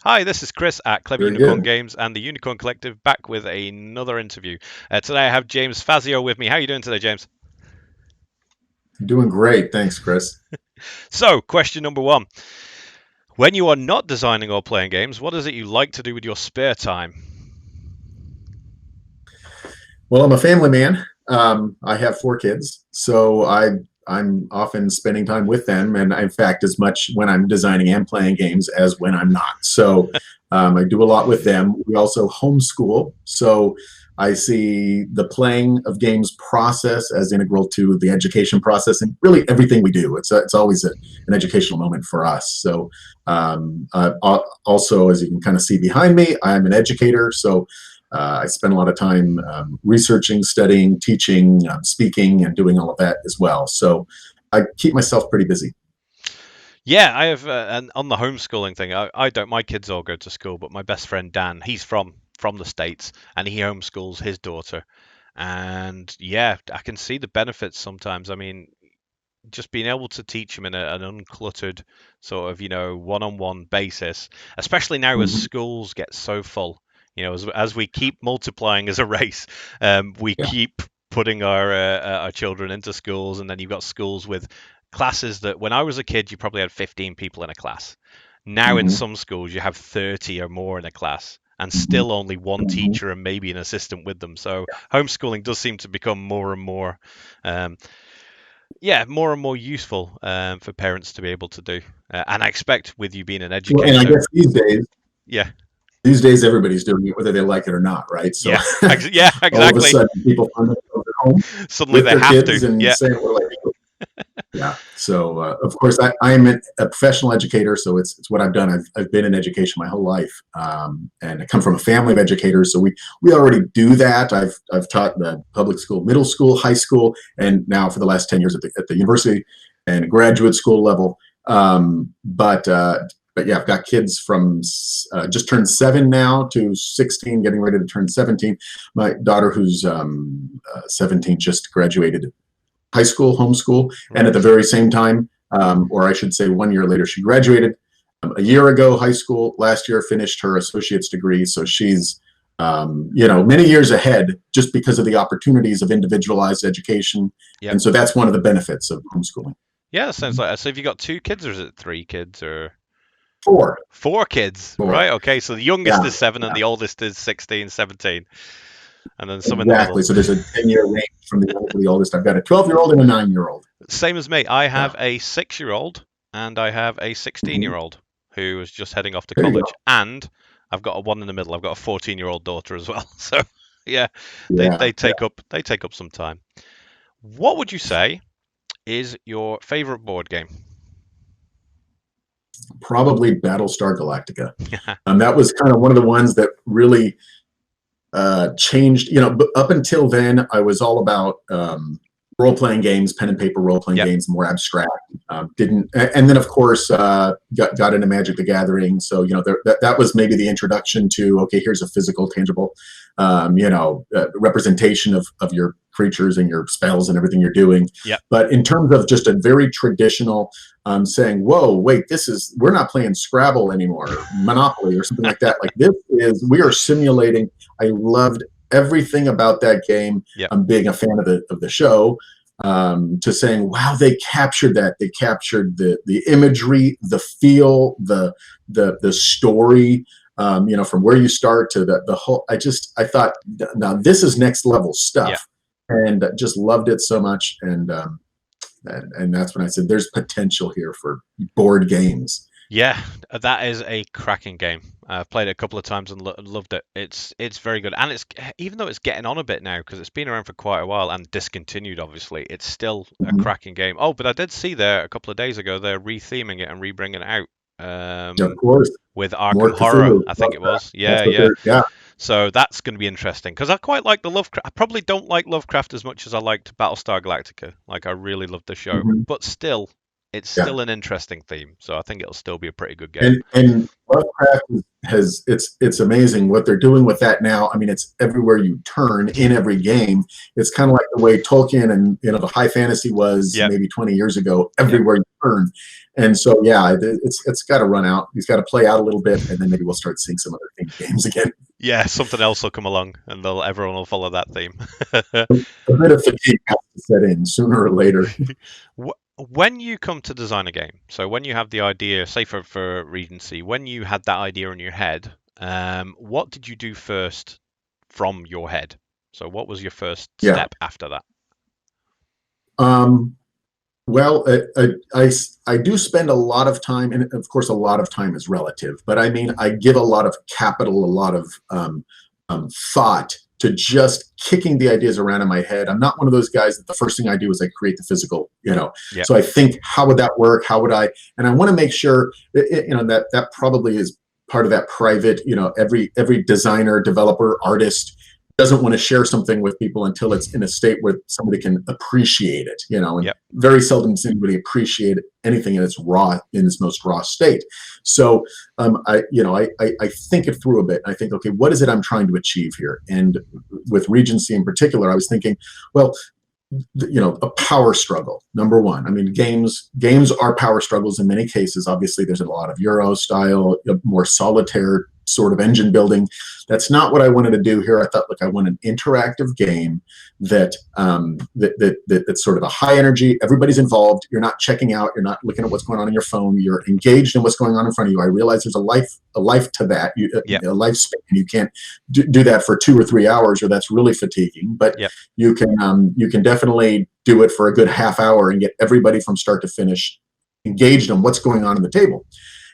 Hi, this is Chris at Clever Very Unicorn good. Games and the Unicorn Collective back with another interview. Today I have James Fazio with me. How are you doing today, James? Doing great. Thanks, Chris. So, question number one. When you are not designing or playing games, what is it you like to do with your spare time? Well, I'm a family man. I have four kids, so I'm often spending time with them, and in fact, as much when I'm designing and playing games as when I'm not. So I do a lot with them. We also homeschool, so I see the playing of games process as integral to the education process and really everything we do. It's always an educational moment for us. So also, as you can kind of see behind me, I'm an educator, so I spend a lot of time researching, studying, teaching, speaking, and doing all of that as well. So I keep myself pretty busy. Yeah, I have, and on the homeschooling thing, I don't. My kids all go to school, but my best friend Dan, he's from the States, and he homeschools his daughter. And yeah, I can see the benefits sometimes. I mean, just being able to teach them in an uncluttered sort of one-on-one basis, especially now as Mhm. schools get so full, as we keep multiplying as a race, we Yeah. keep putting our children into schools, and then you've got schools with classes that when I was a kid you probably had 15 people in a class. Now in Hmm. some schools you have 30 or more in a class and Hmm. still only one Hmm. teacher and maybe an assistant with them. So homeschooling does seem to become more and more um, yeah, more and more useful for parents to be able to do. And I expect with you being an Well, and I educator, guess yeah, these days everybody's doing it whether they like it or not, right? So yeah, yeah, all of a exactly. sudden people find themselves at home Suddenly with they their have to. kids and Yeah, saying, "Well, like, yeah." So, of course, I'm a professional educator, so it's what I've done. I've been in education my whole life, and I come from a family of educators, so we already do that. I've taught the public school, middle school, high school, and now for the last 10 years at the university and graduate school level. But yeah, I've got kids from just turned 7 now to 16, getting ready to turn 17. My daughter, who's 17, just graduated high school, homeschool, and at the right. very same time, or I should say 1 year later, she graduated a year ago, high school. Last year, finished her associate's degree. So she's, many years ahead just because of the opportunities of individualized education. Yep. And so that's one of the benefits of homeschooling. Yeah, that sounds like. So have you got two kids or is it three kids or Four, four kids? four. Right. Okay. So the youngest Yeah, is 7 and yeah, the oldest is 16, 17, and then some in the middle. exactly. So there's a 10-year range from the old to the oldest. I've got a 12-year-old and a 9-year-old. Same as me. I Yeah. have a 6-year-old and I have a 16 Mm-hmm. year old who is just heading off to There you college. go. And I've got a one in the middle. I've got a 14-year-old daughter as well. So yeah, they, Yeah, they yeah. take up some time. What would you say is your favorite board game? Probably Battlestar Galactica. That was kind of one of the ones that really changed. But up until then, I was all about role playing games, pen and paper role playing Yep. games, more abstract. Didn't, and then of course got into Magic the Gathering. So that was maybe the introduction to, okay, here's a physical, tangible, representation of your creatures and your spells and everything you're doing. Yep. But in terms of just a very traditional, saying, "Whoa, wait, we're not playing Scrabble anymore, or Monopoly, or something like that. Like this is we are simulating." I loved everything about that game. Yep. I'm being a fan of the show. To saying, wow, they captured that. They captured the imagery, the feel, the story. From where you start to the whole. I thought, now this is next level Yep. stuff, and just loved it so much. And that's when I said, there's potential here for board games. Yeah, that is a cracking game. I've played it a couple of times and loved it. It's very good, and it's even though it's getting on a bit now because it's been around for quite a while and discontinued, obviously, it's still a Mhm. cracking game. Oh, but I did see there a couple of days ago they're retheming it and rebringing it out Of course, with Arkham more Horror, Cthulhu. I think it was. That's Yeah, what yeah. they're. Yeah. So that's going to be interesting because I quite like the Lovecraft. I probably don't like Lovecraft as much as I liked Battlestar Galactica. Like I really loved the show, Mhm. but still, it's Yeah. still an interesting theme. So I think it'll still be a pretty good game. And Lovecraft has it's amazing what they're doing with that now. I mean, it's everywhere you turn in every game. It's kind of like the way Tolkien and the high fantasy was Yep. maybe 20 years ago. Yep. Everywhere you turn, and so yeah, it's got to run out. He's got to play out a little bit, and then maybe we'll start seeing some other themed games again. Yeah, something else will come along, and everyone will follow that theme. A bit of fatigue has to set in sooner or later. When you come to design a game, so when you have the idea, say for Regency, when you had that idea in your head, what did you do first from your head? So what was your first Yeah. step after that? Um, Well, I do spend a lot of time, and of course, a lot of time is relative, but I mean, I give a lot of capital, a lot of thought to just kicking the ideas around in my head. I'm not one of those guys that the first thing I do is I create the physical. Yeah, So I think, how would that work? How would I? And I want to make sure, that probably is part of that private. Every designer, developer, artist doesn't want to share something with people until it's in a state where somebody can appreciate it. And yeah, very seldom does anybody appreciate anything in its most raw state. So I think it through a bit. I think, okay, what is it I'm trying to achieve here? And with Regency in particular, I was thinking, well, a power struggle, number one. I mean, games are power struggles in many cases. Obviously, there's a lot of Euro style, more solitaire sort of engine building. That's not what I wanted to do here. I thought, look, I want an interactive game that's sort of a high energy. Everybody's involved. You're not checking out. You're not looking at what's going on your phone. You're engaged in what's going on in front of you. I realize there's a life to that. yeah, A lifespan. You can't do that for 2 or 3 hours, or that's really fatiguing. But yeah, you can definitely do it for a good half hour and get everybody from start to finish engaged on what's going on the table.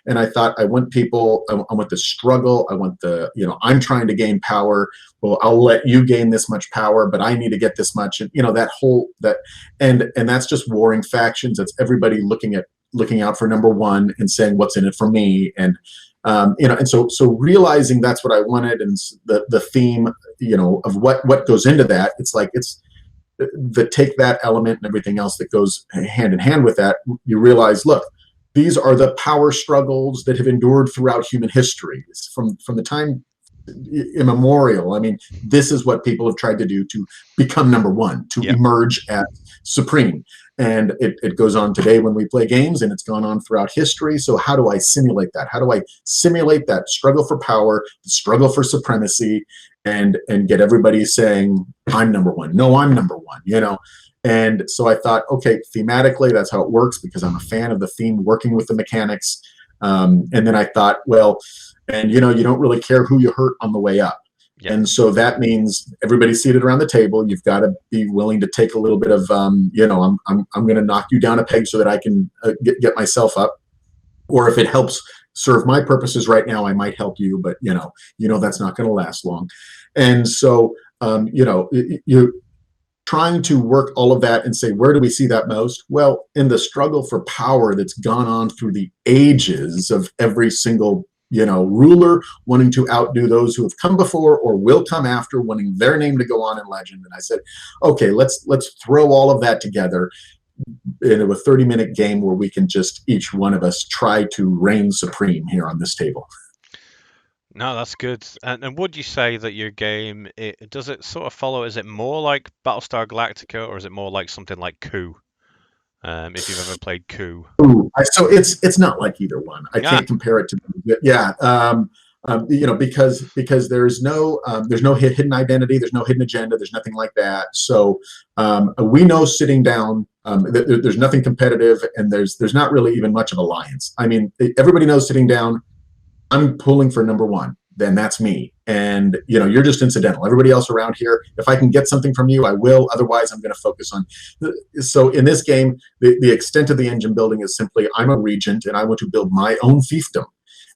And I thought, I want the struggle. I want I'm trying to gain power. Well, I'll let you gain this much power, but I need to get this much. And, and that's just warring factions. That's everybody looking out for number one and saying, what's in it for me? And, and so realizing that's what I wanted, and the theme, of what goes into that, it's take that element and everything else that goes hand in hand with that. You realize, look, these are the power struggles that have endured throughout human history from the time immemorial. I mean, this is what people have tried to do to become number one, to yeah. emerge as supreme. And it goes on today when we play games, and it's gone on throughout history. So how do I simulate that? How do I simulate that struggle for power, the struggle for supremacy, and get everybody saying, I'm number one. No, I'm number one. And so I thought, okay, thematically, that's how it works, because I'm a fan of the theme, working with the mechanics. And then I thought, well, and you don't really care who you hurt on the way up. Yeah. And so that means everybody's seated around the table. You've got to be willing to take a little bit of, I'm going to knock you down a peg so that I can get myself up. Or if it helps serve my purposes right now, I might help you, but that's not going to last long. And so, you trying to work all of that and say, where do we see that most? Well, in the struggle for power that's gone on through the ages of every single ruler wanting to outdo those who have come before or will come after, wanting their name to go on in legend. And I said, okay, let's throw all of that together into a 30-minute game where we can just, each one of us, try to reign supreme here on this table. No, that's good. And would you say that your game, does it sort of follow? Is it more like Battlestar Galactica, or is it more like something like Coup? If you've ever played Coup. Ooh, so it's not like either one. I Yeah. can't compare it to. Yeah. Because there's no hidden identity, there's no hidden agenda, there's nothing like that. So we know sitting down, there's nothing competitive, and there's not really even much of alliance. I mean, everybody knows sitting down, I'm pulling for number one, then that's me. And you're just incidental. Everybody else around here, if I can get something from you, I will. Otherwise, I'm going to focus on. So in this game, the extent of the engine building is simply, I'm a regent and I want to build my own fiefdom.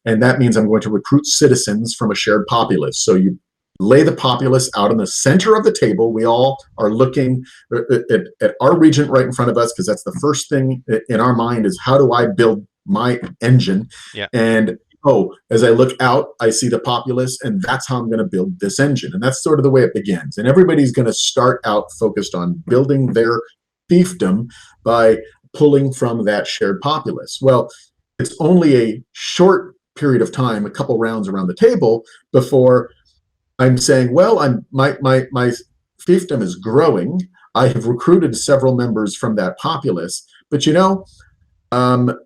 And that means I'm going to recruit citizens from a shared populace. So you lay the populace out in the center of the table. We all are looking at our regent right in front of us, because that's the first thing in our mind is, how do I build my engine? Yeah. And as I look out, I see the populace, and that's how I'm going to build this engine. And that's sort of the way it begins. And everybody's going to start out focused on building their fiefdom by pulling from that shared populace. Well, it's only a short period of time, a couple rounds around the table, before I'm saying, well, my fiefdom is growing. I have recruited several members from that populace, but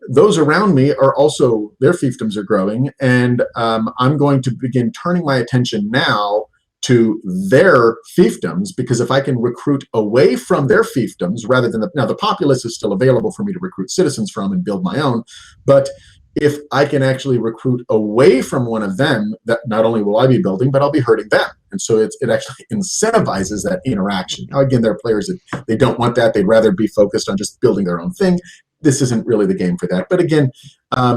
those around me are also, their fiefdoms are growing, and I'm going to begin turning my attention now to their fiefdoms, because if I can recruit away from their fiefdoms rather than now the populace is still available for me to recruit citizens from and build my own, but if I can actually recruit away from one of them, that not only will I be building, but I'll be hurting them. And so it actually incentivizes that interaction. Now, again, there are players that they don't want that. They'd rather be focused on just building their own thing. This isn't really the game for that. But again,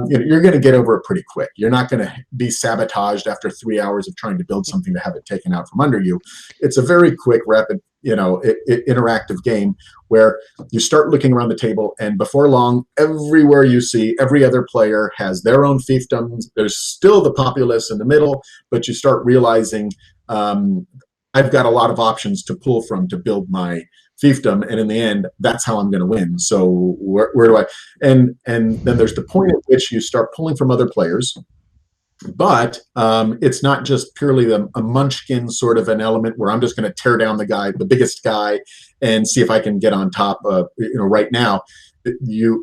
you're going to get over it pretty quick. You're not going to be sabotaged after 3 hours of trying to build something to have it taken out from under you. It's a very quick, rapid, interactive game where you start looking around the table, and before long, everywhere you see, every other player has their own fiefdoms. There's still the populace in the middle, but you start realizing I've got a lot of options to pull from to build my fiefdom, and in the end, that's how I'm going to win. So where do I? And then there's the point at which you start pulling from other players. But it's not just purely a munchkin sort of an element where I'm just going to tear down the biggest guy, and see if I can get on top. Right now,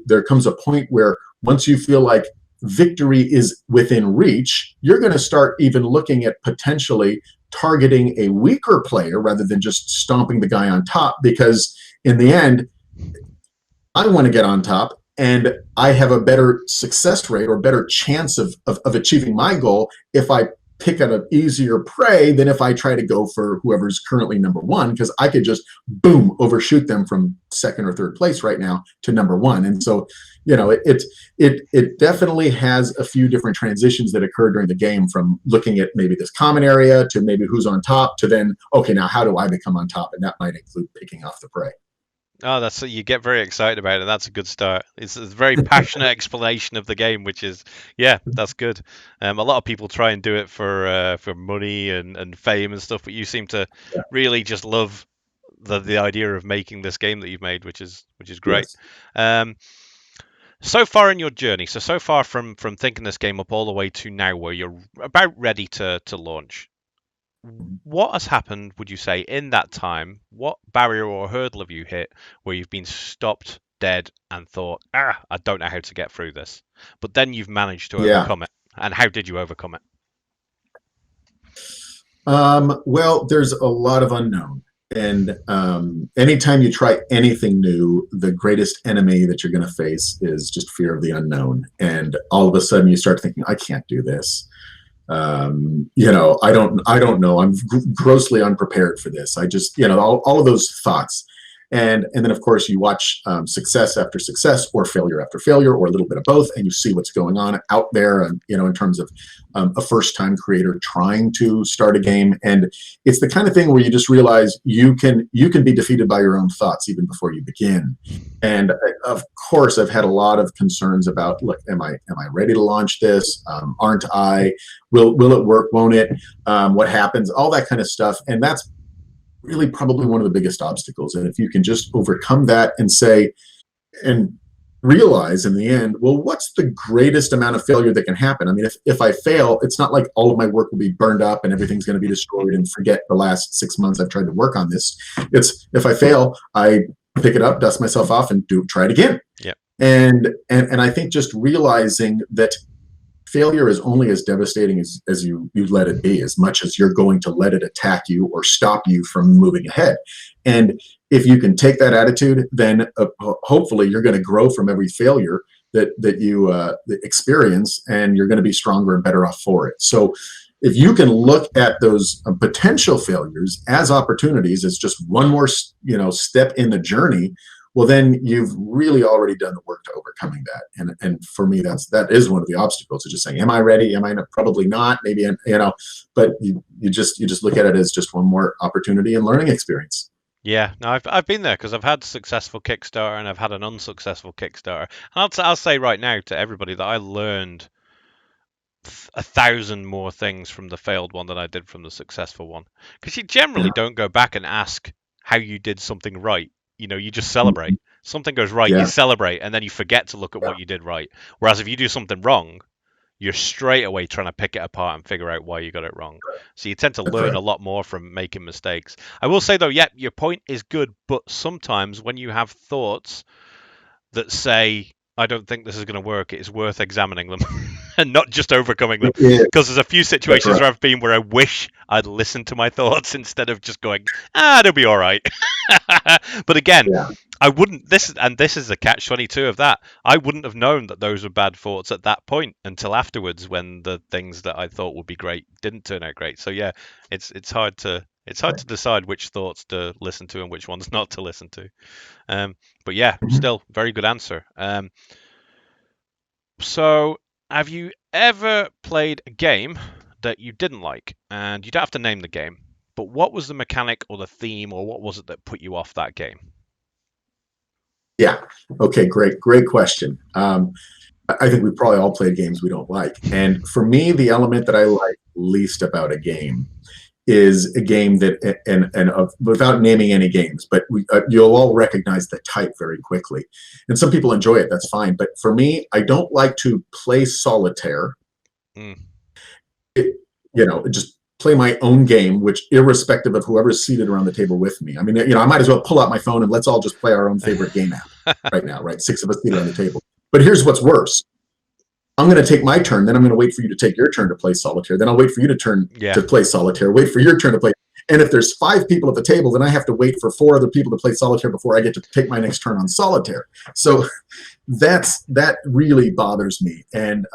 there comes a point where once you feel like victory is within reach, you're going to start even looking at potentially targeting a weaker player rather than just stomping the guy on top, because in the end, I want to get on top, and I have a better success rate or better chance of achieving my goal if I pick an easier prey than if I try to go for whoever's currently number one, because I could just boom overshoot them from second or third place right now to number one. And so, it definitely has a few different transitions that occur during the game, from looking at maybe this common area to maybe who's on top to then, okay, now how do I become on top? And that might include picking off the prey. Oh, that's you get very excited about it. That's a good start. It's a very passionate explanation of the game, which is yeah, that's good. A lot of people try and do it for money and fame and stuff, but you seem to Yeah. really just love the idea of making this game that you've made, which is great. Yes. Um, so far in your journey, so far from thinking this game up all the way to now, where you're about ready to launch. What has happened, would you say, in that time? What barrier or hurdle have you hit where you've been stopped dead and thought, I don't know how to get through this? But then you've managed to Yeah. overcome it. And how did you overcome it? Well, there's a lot of unknown. And anytime you try anything new, the greatest enemy that you're going to face is just fear of the unknown. And all of a sudden, you start thinking, I can't do this. I don't know. I'm grossly unprepared for this. I just, all of those thoughts. And then, of course, you watch success after success, or failure after failure, or a little bit of both, and you see what's going on out there, and in terms of a first-time creator trying to start a game. And it's the kind of thing where you just realize you can be defeated by your own thoughts even before you begin. And of course, I've had a lot of concerns about, look, am I ready to launch this? Aren't I? Will it work? Won't it? What happens? All that kind of stuff. And that's really probably one of the biggest obstacles. And if you can just overcome that and say, and realize in the end, well, what's the greatest amount of failure that can happen? I mean, if I fail, it's not like all of my work will be burned up and everything's going to be destroyed and forget the last 6 months I've tried to work on this. It's, if I fail, I pick it up, dust myself off, and try it again. Yeah. And I think just realizing that failure is only as devastating as you let it be, as much as you're going to let it attack you or stop you from moving ahead. And if you can take that attitude, then hopefully you're going to grow from every failure that you experience, and you're going to be stronger and better off for it. So if you can look at those potential failures as opportunities, as just one more step in the journey, well, then you've really already done the work to overcoming that. And for me, that is one of the obstacles. Is just saying, am I ready? Am I not? Probably not. Maybe, but you just look at it as just one more opportunity and learning experience. Yeah, no, I've been there because I've had successful Kickstarter and I've had an unsuccessful Kickstarter. And I'll say right now to everybody that I learned 1,000 more things from the failed one than I did from the successful one. Because you generally don't go back and ask how you did something right. You just celebrate. Something goes right, you Yeah. celebrate, and then you forget to look at what you did right. Whereas if you do something wrong, you're straight away trying to pick it apart and figure out why you got it wrong. So you tend to That's learn right. a lot more from making mistakes. I will say though, yeah, your point is good, but sometimes when you have thoughts that say, I don't think this is going to work, it's worth examining them and not just overcoming them. It is. Because there's a few That's situations right. where I've been where I wish I'd listened to my thoughts instead of just going, it'll be all right. But again, Yeah. I wouldn't. This is the catch-22 of that. I wouldn't have known that those were bad thoughts at that point until afterwards, when the things that I thought would be great didn't turn out great. So yeah, it's hard to decide which thoughts to listen to and which ones not to listen to. Um, but yeah, Mhm. still very good answer. So have you ever played a game that you didn't like? And you don't have to name the game, but what was the mechanic or the theme, or what was it that put you off that game? Yeah. Okay. Great. Great question. I think we probably all played games we don't like. And for me, the element that I like least about a game is a game that, without naming any games, but you'll all recognize the type very quickly. And some people enjoy it. That's fine. But for me, I don't like to play solitaire. Mm, It, just play my own game, which irrespective of whoever's seated around the table with me. I mean, I might as well pull out my phone and let's all just play our own favorite game app right now, right? Six of us seated around the table. But here's what's worse. I'm going to take my turn, then I'm going to wait for you to take your turn to play solitaire. Then I'll wait for you to turn yeah. to play solitaire, wait for your turn to play. And if there's 5 people at the table, then I have to wait for 4 other people to play solitaire before I get to take my next turn on solitaire. So that really bothers me. And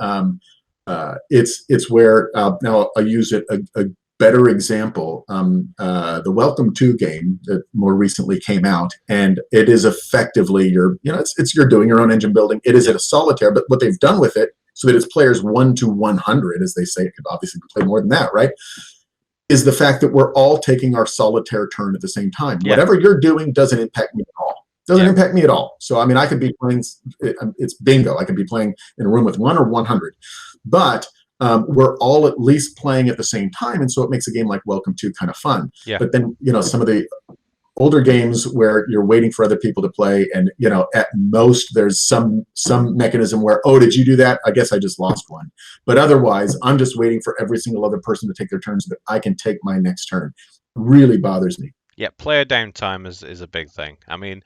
it's where now I'll use it a better example. The Welcome to game that more recently came out, and it is effectively it's you're doing your own engine building. It is Yep. at a solitaire, but what they've done with it, so that it's players 1 to 100, as they say, it could obviously play more than that, right? Is the fact that we're all taking our solitaire turn at the same time. Yeah. Whatever you're doing doesn't impact me at all. Doesn't Yeah. impact me at all. So I mean, I could be playing. It's bingo. I could be playing in a room with 1 or 100, but we're all at least playing at the same time, and so it makes a game like Welcome to kind of fun. Yeah. But then some of the older games where you're waiting for other people to play, and at most there's some mechanism where, oh, did you do that? I guess I just lost one. But otherwise, I'm just waiting for every single other person to take their turn so that I can take my next turn. Really bothers me. Yeah, player downtime is a big thing. I mean,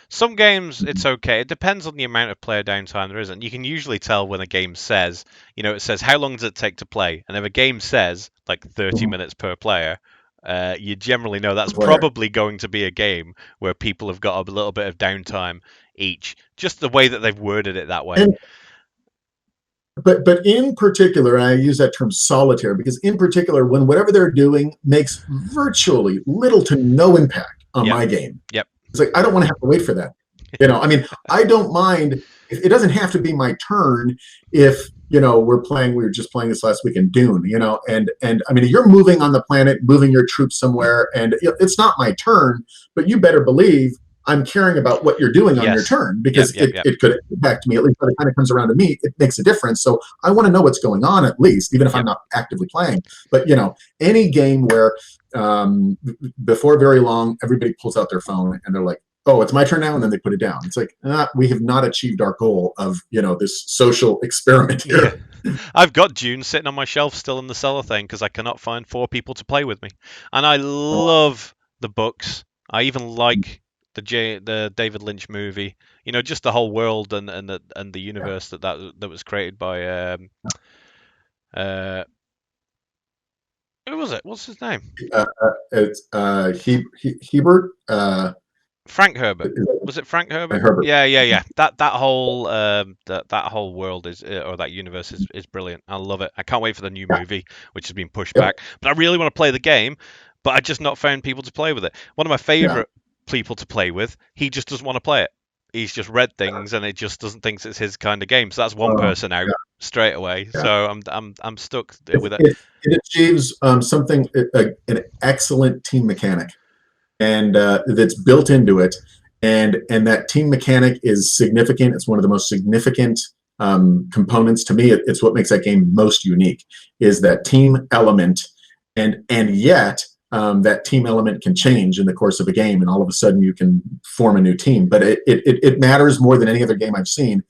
some games it's okay. It depends on the amount of player downtime there is, and you can usually tell when a game says, it says how long does it take to play, and if a game says like 30 minutes per player, you generally know that's Player. probably going to be a game where people have got a little bit of downtime each, just the way that they've worded it that way. And but in particular, I use that term solitaire because in particular, when whatever they're doing makes virtually little to no impact on Yep, my game, yep, it's like I don't want to have to wait for that. I mean, I don't mind. It doesn't have to be my turn if we're playing. We were just playing this last week in Dune. And I mean, you're moving on the planet, moving your troops somewhere, and it's not my turn. But you better believe I'm caring about what you're doing on your yes, turn yep, because yep, it, yep, it could impact me. At least by the time it comes around to me, it makes a difference. So I want to know what's going on at least, even if I'm yep. not actively playing. But any game where before very long, everybody pulls out their phone and they're like, oh, it's my turn now, and then they put it down. It's like, we have not achieved our goal of this social experiment Yeah. here. I've got Dune sitting on my shelf still in the cellar thing because I cannot find 4 people to play with me. And I love the books. I even like the David Lynch movie. Just the whole world and the Yeah. universe that was created by uh who was it? What's his name? It's Hebert. Frank Herbert. Was it Frank Herbert? Herbert. Yeah, yeah, yeah. That whole that whole world is or that universe is brilliant. I love it. I can't wait for the new Yeah. movie, which has been pushed Yep. back. But I really want to play the game, but I just not found people to play with it. One of my Yeah. favorite people to play with, he just doesn't want to play it. He's just read things and it just doesn't think it's his kind of game. So that's one person out Yeah. straight away. Yeah. So I'm stuck with it. It achieves something an excellent team mechanic, and that's built into it, and that team mechanic is significant. It's one of the most significant components to me. It's what makes that game most unique is that team element, and yet that team element can change in the course of a game, and all of a sudden you can form a new team. But it matters more than any other game I've seen,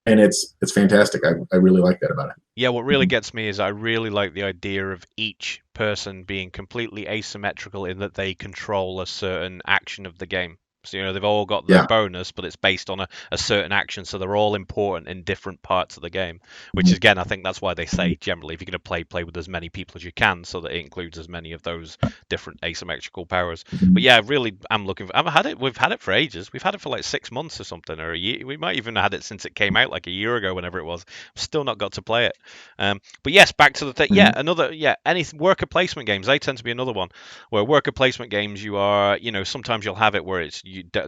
and it's fantastic. I really like that about it. Yeah, what really Mhm. gets me is I really like the idea of each person being completely asymmetrical in that they control a certain action of the game. So, they've all got their Yeah. bonus, but it's based on a certain action, so they're all important in different parts of the game. Which, Mhm. again, I think that's why they say generally if you're going to play with as many people as you can, so that it includes as many of those different asymmetrical powers. But Mhm. yeah, I really am looking for. I've had it. We've had it for ages. We've had it for like 6 months or something, or a year. We might even have had it since it came out like a year ago, whenever it was. Still not got to play it. But yes, back to the thing. Yeah, Mhm. another. Yeah, any worker placement games. They tend to be another one where worker placement games. You are, sometimes you'll have it where it's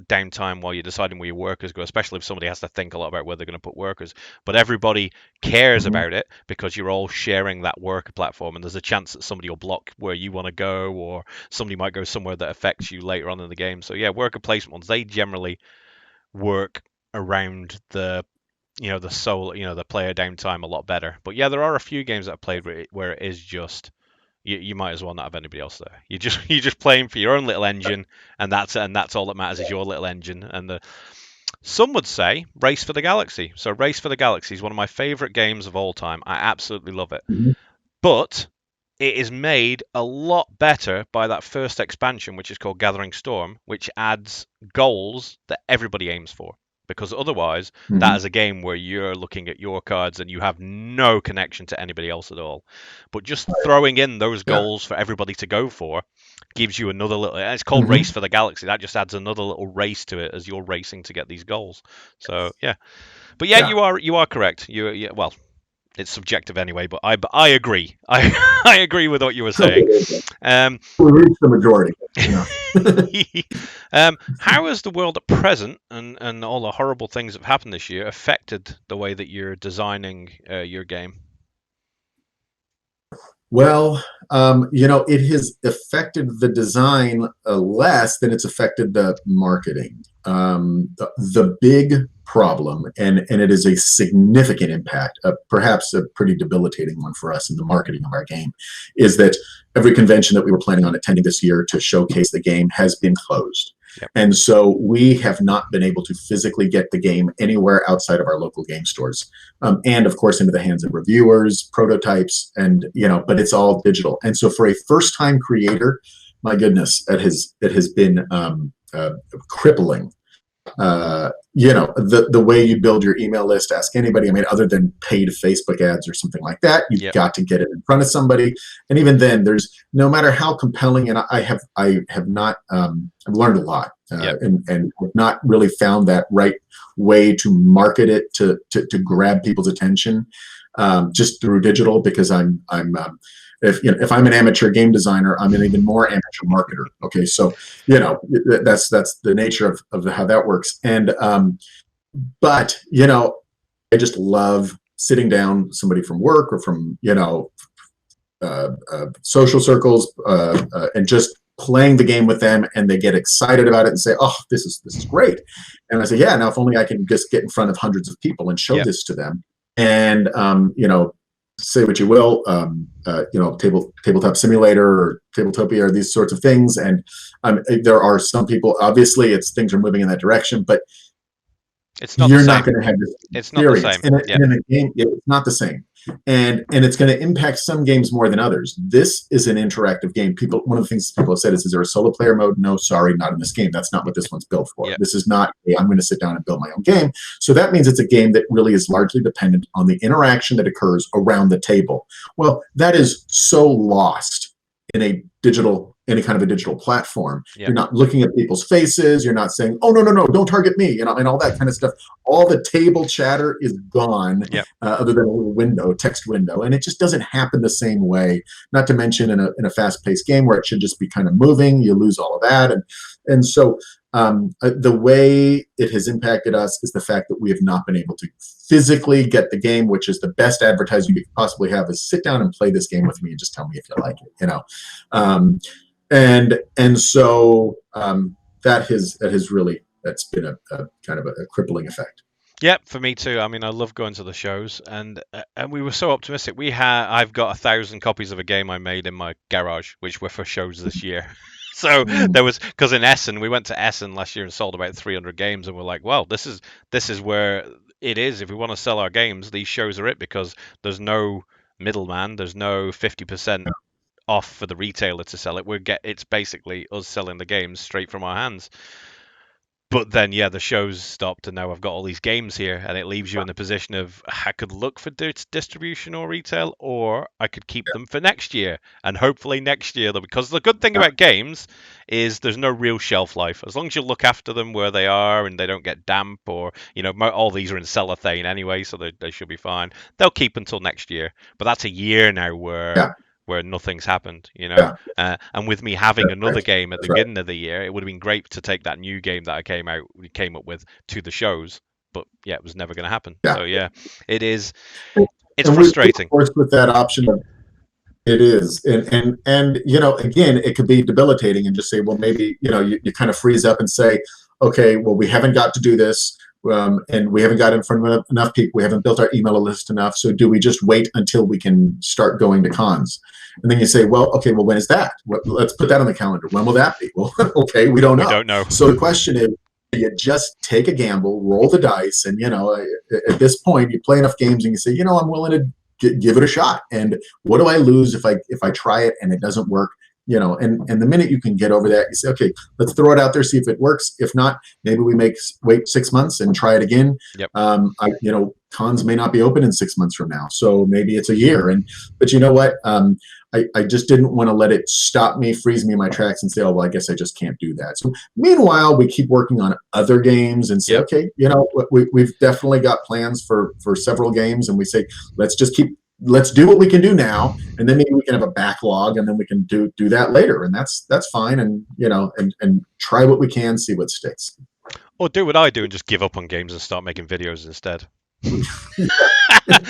downtime while you're deciding where your workers go, especially if somebody has to think a lot about where they're going to put workers. But everybody cares Mhm. about it because you're all sharing that worker platform, and there's a chance that somebody will block where you want to go, or somebody might go somewhere that affects you later on in the game. So yeah, worker placement ones, they generally work around the player downtime a lot better. But yeah, there are a few games that I've played where it is just you might as well not have anybody else there. You're just playing for your own little engine, and that's all that matters is your little engine. And some would say Race for the Galaxy. So Race for the Galaxy is one of my favorite games of all time. I absolutely love it. Mhm. But it is made a lot better by that first expansion, which is called Gathering Storm, which adds goals that everybody aims for. Because otherwise, that Mhm. is a game where you're looking at your cards and you have no connection to anybody else at all. But just throwing in those Yeah. goals for everybody to go for gives you another little. It's called Race Mhm. for the Galaxy. That just adds another little race to it as you're racing to get these goals. So yeah, but yeah, Yeah. you are correct. Well, it's subjective anyway, but I agree. I agree with what you were saying. Okay. Um, We reached the majority. Enough. how has the world at present and all the horrible things that have happened this year affected the way that you're designing your game? Well, it has affected the design less than it's affected the marketing. The big problem, and it is a significant impact, perhaps a pretty debilitating one for us in the marketing of our game, is that every convention that we were planning on attending this year to showcase the game has been closed. Yep. And so we have not been able to physically get the game anywhere outside of our local game stores, and of course into the hands of reviewers, prototypes, and but it's all digital. And so for a first-time creator, my goodness, it has been crippling. The way you build your email list, ask anybody. I mean, other than paid Facebook ads or something like that, you've Yep. got to get it in front of somebody. And even then, there's no matter how compelling. And I have not I've learned a lot, Yep. and have not really found that right way to market it to grab people's attention, just through digital, because I'm if I'm an amateur game designer, I'm an even more amateur marketer. Okay, so that's the nature of how that works. And but I just love sitting down with somebody from work or from social circles, and just playing the game with them, and they get excited about it and say, "Oh, this is great." And I say, "Yeah, now if only I can just get in front of hundreds of people and show Yep. this to them." And say what you will, tabletop simulator or tabletopia or these sorts of things. And there are some people, obviously, things are moving in that direction, but It's not the you're not same. going to have this It's not the experience. same. And Yep. in a game, it's not the same. And it's going to impact some games more than others. This is an interactive game. One of the things people have said is there a solo player mode? No, sorry, not in this game. That's not what this one's built for. Yep. This is not, hey, I'm going to sit down and build my own game. So that means it's a game that really is largely dependent on the interaction that occurs around the table. Well, that is so lost in any kind of a digital platform. Yep. You're not looking at people's faces. You're not saying, "Oh, no, no, no, don't target me," and all that kind of stuff. All the table chatter is gone, Yep. other than a little text window, and it just doesn't happen the same way. Not to mention in a fast-paced game where it should just be kind of moving, you lose all of that, and so the way it has impacted us is the fact that we have not been able to physically get the game, which is the best advertising you could possibly have, is sit down and play this game with me and just tell me if you like it. And so that has really, that's been a kind of a crippling effect. Yeah, for me too. I mean, I love going to the shows, and we were so optimistic. I've got 1,000 copies of a game I made in my garage, which were for shows this year. So Mm, there was because in Essen, we went to Essen last year and sold about 300 games, and we're like, well, this is where it is. If we want to sell our games, these shows are it because there's no middleman, there's no 50% off for the retailer to sell it. It's basically us selling the games straight from our hands. But then, yeah, the show's stopped, and now I've got all these games here, and it leaves you in the position of I could look for distribution or retail, or I could keep them for next year, and hopefully next year, because the good thing yeah, about games is there's no real shelf life. As long as you look after them where they are and they don't get damp, or all these are in cellophane anyway, so they should be fine. They'll keep until next year, but that's a year now yeah, where nothing's happened, yeah. and with me having That's another right. game at the That's right. beginning of the year, it would have been great to take that new game that we came up with to the shows. But yeah, it was never going to happen. Yeah. So yeah, it is. And It's we're frustrating. forced with that option of it is, and again, it could be debilitating, and just say, well, maybe you kind of freeze up and say, okay, well, we haven't got to do this, and we haven't got in front of enough people, we haven't built our email list enough. So do we just wait until we can start going to cons? And then you say, well, okay, well, when is that? Let's put that on the calendar. When will that be? Well, okay, we don't We know. don't know. So the question is, you just take a gamble, roll the dice, and at this point, you play enough games, and you say, I'm willing to give it a shot. And what do I lose if I try it and it doesn't work? And the minute you can get over that, you say, okay, let's throw it out there, see if it works. If not, maybe we wait 6 months and try it again. Yep. Cons may not be open in 6 months from now, so maybe it's a year. But you know what? I just didn't want to let it stop me, freeze me in my tracks, and say, oh, well, I guess I just can't do that. So meanwhile, we keep working on other games and say, Yep. okay, we've definitely got plans for several games, and we say, let's do what we can do now, and then maybe we can have a backlog, and then we can do that later, and that's fine. And and try what we can, see what sticks. Or do what I do and just give up on games and start making videos instead.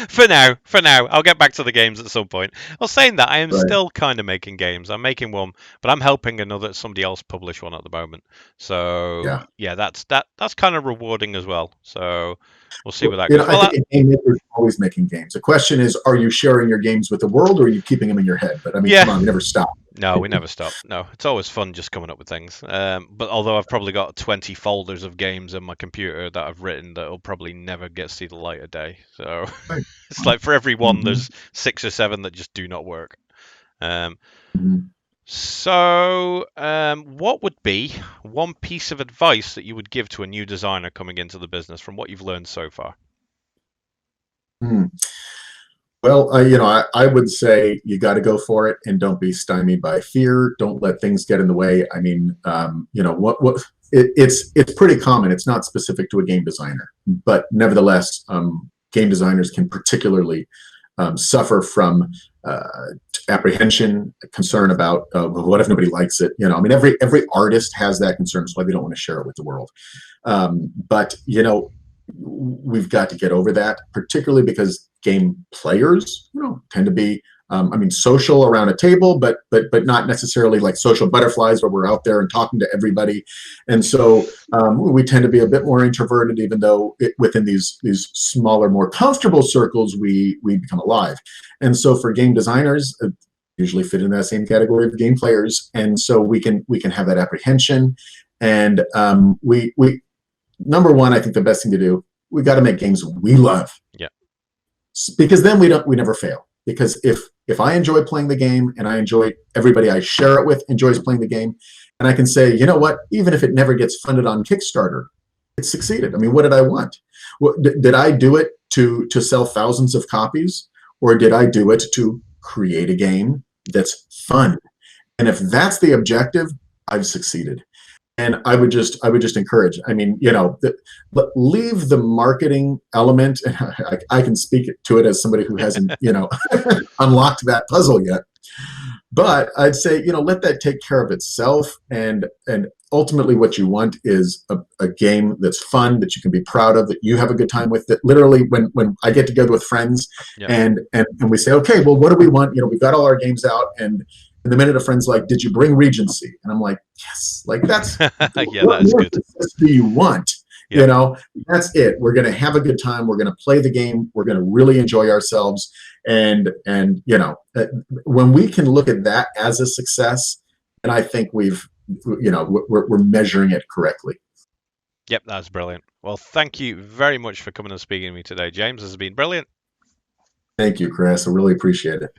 For now, I'll get back to the games at some point. Well, saying that, I am Right. still kind of making games. I'm making one, but I'm helping somebody else publish one at the moment. So Yeah. yeah, that's kind of rewarding as well. So we'll see where Well, that goes. I Well, think a game maker is always making games. The question is, are you sharing your games with the world, or are you keeping them in your head? But I mean, yeah, come on, we never stop. no, we never stop. No, it's always fun just coming up with things. But although I've probably got 20 folders of games on my computer that I've written that'll probably never get see the light of day. So Right. it's like for every one, Mm-hmm. there's 6 or 7 that just do not work. Um, Mm-hmm. what would be one piece of advice that you would give to a new designer coming into the business from what you've learned so far? Mm-hmm. Well, I would say you got to go for it, and don't be stymied by fear. Don't let things get in the way. I mean, it's pretty common. It's not specific to a game designer, but nevertheless, game designers can particularly suffer from uh, apprehension, concern about what if nobody likes it. I mean, every artist has that concern, so why they don't want to share it with the world. But we've got to get over that, particularly because game players, tend to be, social around a table, but not necessarily like social butterflies where we're out there and talking to everybody. And so we tend to be a bit more introverted, even though within these smaller, more comfortable circles, we become alive. And so for game designers, usually fit in that same category of game players, and so we can have that apprehension, and we number one, I think the best thing to do, we got to make games we love, Yeah. because then we never fail. Because if I enjoy playing the game, and I enjoy everybody I share it with enjoys playing the game, and I can say, you know what, even if it never gets funded on Kickstarter, it succeeded. I mean, what did I want? Did I do it to sell thousands of copies, or did I do it to create a game that's fun? And if that's the objective, I've succeeded. And I would just encourage. I mean, leave the marketing element. And I can speak to it as somebody who hasn't, unlocked that puzzle yet. But I'd say, let that take care of itself. And ultimately, what you want is a game that's fun, that you can be proud of, that you have a good time with. That literally, when I get together with friends, Yeah. and we say, okay, well, what do we want? We've got all our games out, and the minute a friend's like, did you bring Regency? And I'm like, yes. Like, that's Yeah, what that is more good. success do you want? Yep. That's it. We're going to have a good time. We're going to play the game. We're going to really enjoy ourselves. And when we can look at that as a success, and I think we're measuring it correctly. Yep, that's brilliant. Well, thank you very much for coming and speaking to me today, James. This has been brilliant. Thank you, Chris. I really appreciate it.